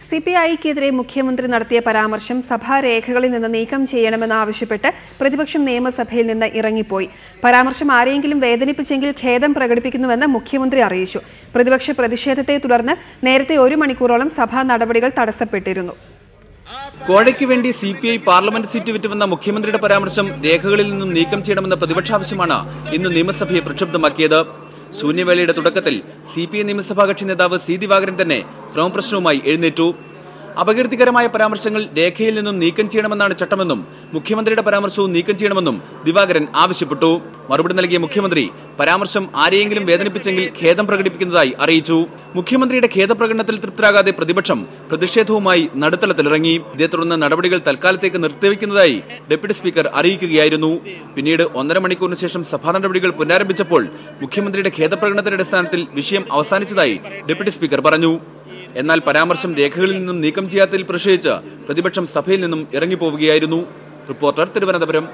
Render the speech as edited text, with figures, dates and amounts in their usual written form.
സിപിഐക്കെതിരെ മുഖ്യമന്ത്രി നടത്തിയ പരാമർശം സഭാരേഖകളിൽ നിന്ന് നീക്കം ചെയ്യണമെന്നാവശ്യപ്പെട്ട് പ്രതിപക്ഷം നിയമസഭയിൽ നിന്ന് ഇറങ്ങിപ്പോയി. പരാമർശം ആരെയെങ്കിലും വേദനിപ്പിച്ചെങ്കിൽ ഖേദം പ്രകടിപ്പിക്കുന്നുവെന്ന് മുഖ്യമന്ത്രി അറിയിച്ചു. പ്രതിപക്ഷ പ്രതിഷേധത്തെ തുടർന്ന് നേരത്തെ 1 മണിക്കൂറോളം സഭാ നടപടികൾ തടസ്സപ്പെട്ടിരുന്നു. കോഴയ്ക്ക് വേണ്ടി സിപിഐ പാർലമെന്റ് സീറ്റ് വിറ്റുവന്ന മുഖ്യമന്ത്രിയുടെ പരാമർശം രേഖകളിൽ നിന്നും നീക്കം ചെയ്യണമെന്ന പ്രതിപക്ഷാവശ്യമാണ് ഇന്ന് നിയമസഭയെ പ്രക്ഷുബ്ധമാക്കിയത്. ശൂന്യവേളയുടെ തുടക്കത്തിൽ സിപിഐ നിയമസഭാ കക്ഷി നേതാവ് സി ദിവാകരൻ തന്നെ ക്രമപ്രശ്നവുമായി എഴുന്നേറ്റു. അപകീർത്തികരമായ പരാമർശങ്ങൾ രേഖയിൽ നിന്നും നീക്കം ചെയ്യണമെന്നാണ് ചട്ടമെന്നും മുഖ്യമന്ത്രിയുടെ പരാമർശവും നീക്കം ചെയ്യണമെന്നും ദിവാകരൻ ആവശ്യപ്പെട്ടു. മറുപടി നൽകിയ മുഖ്യമന്ത്രി പരാമർശം ആരെയെങ്കിലും വേദനിപ്പിച്ചെങ്കിൽ ഖേദം പ്രകടിപ്പിക്കുന്നതായി അറിയിച്ചു. മുഖ്യമന്ത്രിയുടെ ഖേദപ്രകടനത്തിൽ തൃപ്തരാകാതെ പ്രതിപക്ഷം പ്രതിഷേധവുമായി നടുത്തളത്തിലിറങ്ങി. ഇതേ തുടർന്ന് നടപടികൾ തൽക്കാലത്തേക്ക് നിർത്തിവെക്കുന്നതായി ഡെപ്യൂട്ടി സ്പീക്കർ അറിയിക്കുകയായിരുന്നു. പിന്നീട് 1.5 മണിക്കൂറിന് ശേഷം സഭാ നടപടികൾ പുനരാരംഭിച്ചപ്പോൾ മുഖ്യമന്ത്രിയുടെ ഖേദപ്രകടനത്തിന്റെ അടിസ്ഥാനത്തിൽ വിഷയം അവസാനിച്ചതായി ഡെപ്യൂട്ടി സ്പീക്കർ പറഞ്ഞു. എന്നാൽ പരാമർശം രേഖകളിൽ നിന്നും നീക്കം ചെയ്യാത്തതിൽ പ്രതിഷേധിച്ച് പ്രതിപക്ഷം സഭയിൽ നിന്നും ഇറങ്ങിപ്പോവുകയായിരുന്നു. റിപ്പോർട്ടർ, തിരുവനന്തപുരം.